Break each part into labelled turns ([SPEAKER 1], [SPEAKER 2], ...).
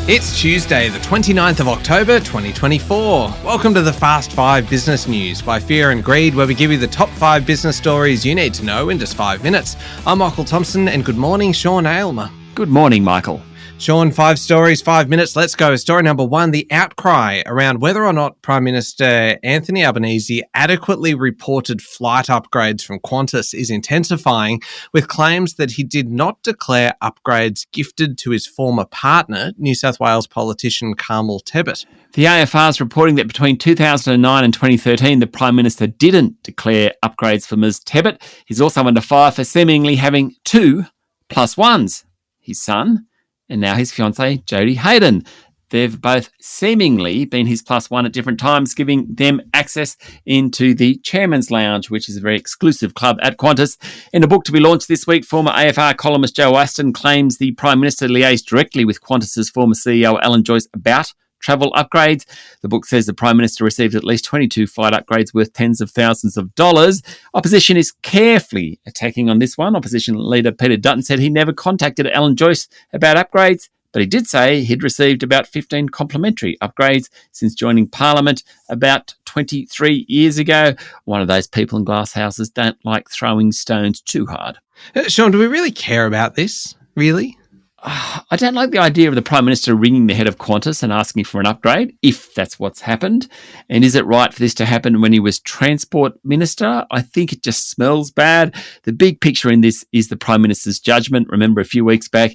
[SPEAKER 1] It's Tuesday, the 29th of October, 2024. Welcome to the Fast 5 Business News by Fear and Greed, where we give you the top 5 business stories you need to know in just 5 minutes. I'm Michael Thompson, and good morning, Sean Aylmer.
[SPEAKER 2] Good morning, Michael.
[SPEAKER 1] Sean, 5 stories, 5 minutes. Let's go. Story number 1, the outcry around whether or not Prime Minister Anthony Albanese adequately reported flight upgrades from Qantas is intensifying, with claims that he did not declare upgrades gifted to his former partner, New South Wales politician Carmel Tebbit.
[SPEAKER 2] The AFR is reporting that between 2009 and 2013, the Prime Minister didn't declare upgrades for Ms. Tebbit. He's also under fire for seemingly having 2 plus 1s, his son and now his fiancée, Jodie Hayden. They've both seemingly been his plus 1 at different times, giving them access into the Chairman's Lounge, which is a very exclusive club at Qantas. In a book to be launched this week, former AFR columnist Joe Aston claims the Prime Minister liaised directly with Qantas's former CEO, Alan Joyce, about travel upgrades. The book says the Prime Minister received at least 22 flight upgrades worth tens of thousands of dollars. Opposition is carefully attacking on this one. Opposition leader Peter Dutton said he never contacted Alan Joyce about upgrades, but he did say he'd received about 15 complimentary upgrades since joining Parliament about 23 years ago. One of those people in glass houses don't like throwing stones too hard.
[SPEAKER 1] Sean, do we really care about this? Really?
[SPEAKER 2] I don't like the idea of the Prime Minister ringing the head of Qantas and asking for an upgrade, if that's what's happened. And is it right for this to happen when he was Transport Minister? I think it just smells bad. The big picture in this is the Prime Minister's judgment. Remember a few weeks back,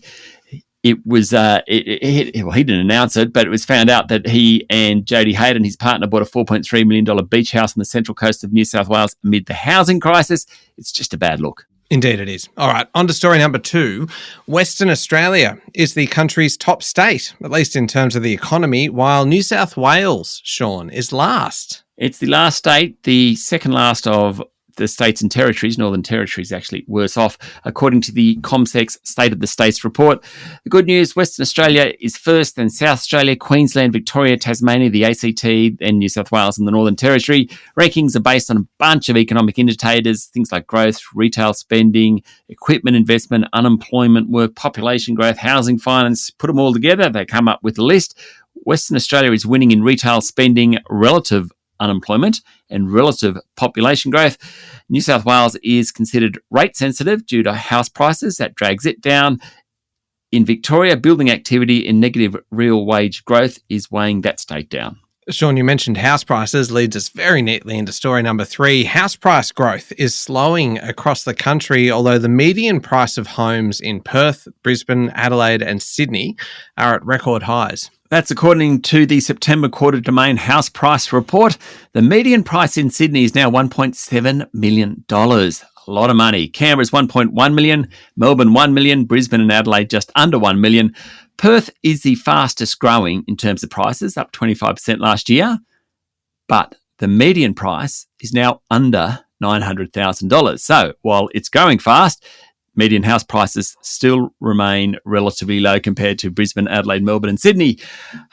[SPEAKER 2] it was, he didn't announce it, but it was found out that he and Jodie Hayden, his partner, bought a $4.3 million beach house on the central coast of New South Wales amid the housing crisis. It's just a bad look.
[SPEAKER 1] Indeed it is. All right, on to story number 2. Western Australia is the country's top state, at least in terms of the economy, while New South Wales, Sean, is last.
[SPEAKER 2] It's the last state, the second last of the states and territories. Northern Territory is actually worse off, according to the ComSec's State of the States report. The good news, Western Australia is first, then South Australia, Queensland, Victoria, Tasmania, the ACT, and New South Wales and the Northern Territory. Rankings are based on a bunch of economic indicators, things like growth, retail spending, equipment investment, unemployment work, population growth, housing finance. Put them all together, they come up with a list. Western Australia is winning in retail spending, relative unemployment and relative population growth. New South Wales is considered rate sensitive due to house prices. That drags it down. In Victoria, building activity and negative real wage growth is weighing that state down.
[SPEAKER 1] Sean, you mentioned house prices, leads us very neatly into story number 3. House price growth is slowing across the country, although the median price of homes in Perth, Brisbane, Adelaide and Sydney are at record highs.
[SPEAKER 2] That's according to the September Quarter Domain House Price Report. The median price in Sydney is now $1.7 million. A lot of money. Canberra's $1.1 million, Melbourne $1 million, Brisbane and Adelaide just under $1 million. Perth is the fastest growing in terms of prices, up 25% last year. But the median price is now under $900,000. So while it's growing fast, median house prices still remain relatively low compared to Brisbane, Adelaide, Melbourne and Sydney.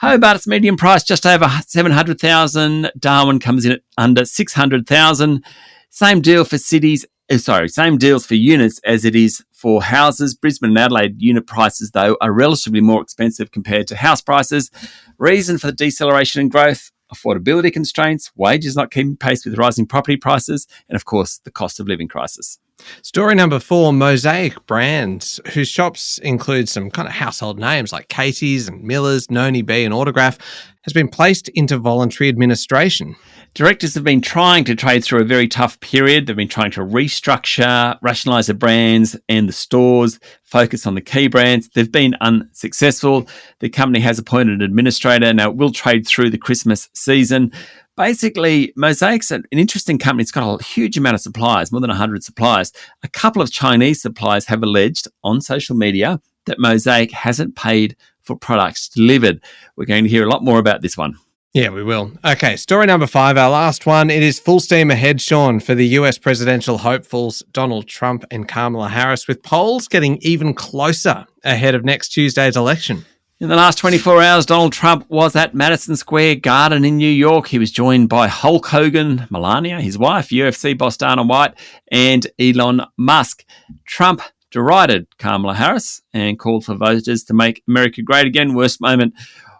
[SPEAKER 2] Hobart's median price just over $700,000. Darwin comes in at under $600,000. Same deal for same deals for units as it is for houses. Brisbane and Adelaide unit prices, though, are relatively more expensive compared to house prices. Reason for the deceleration in growth: affordability constraints, wages not keeping pace with rising property prices, and of course, the cost of living crisis.
[SPEAKER 1] Story number 4, Mosaic Brands, whose shops include some kind of household names like Casey's and Miller's, Noni B and Autograph, has been placed into voluntary administration.
[SPEAKER 2] Directors have been trying to trade through a very tough period. They've been trying to restructure, rationalise the brands and the stores, focus on the key brands. They've been unsuccessful. The company has appointed an administrator. Now, it will trade through the Christmas season. Basically, Mosaic's an interesting company. It's got a huge amount of suppliers, more than 100 suppliers. A couple of Chinese suppliers have alleged on social media that Mosaic hasn't paid for products delivered. We're going to hear a lot more about this one.
[SPEAKER 1] Yeah, we will. Okay, story number 5, our last one. It is full steam ahead, Sean, for the US presidential hopefuls Donald Trump and Kamala Harris, with polls getting even closer ahead of next Tuesday's election.
[SPEAKER 2] In the last 24 hours, Donald Trump was at Madison Square Garden in New York. He was joined by Hulk Hogan, Melania, his wife, UFC boss Dana White, and Elon Musk. Trump derided Kamala Harris and called for voters to make America great again. Worst moment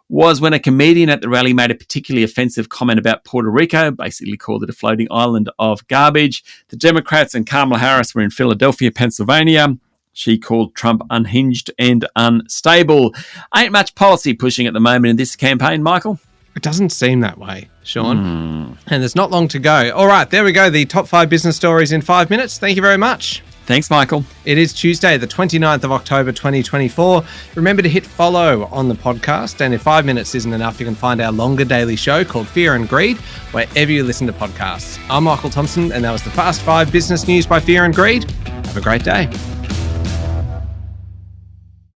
[SPEAKER 2] was when a comedian at the rally made a particularly offensive comment about Puerto Rico, basically called it a floating island of garbage. The Democrats and Kamala Harris were in Philadelphia, Pennsylvania. She called Trump unhinged and unstable. Ain't much policy pushing at the moment in this campaign, Michael.
[SPEAKER 1] It doesn't seem that way, Sean. And there's not long to go. All right, there we go. The top 5 business stories in 5 minutes. Thank you very much.
[SPEAKER 2] Thanks, Michael.
[SPEAKER 1] It is Tuesday, the 29th of October, 2024. Remember to hit follow on the podcast. And if 5 minutes isn't enough, you can find our longer daily show called Fear and Greed, wherever you listen to podcasts. I'm Michael Thompson, and that was the Fast 5 Business News by Fear and Greed. Have a great day.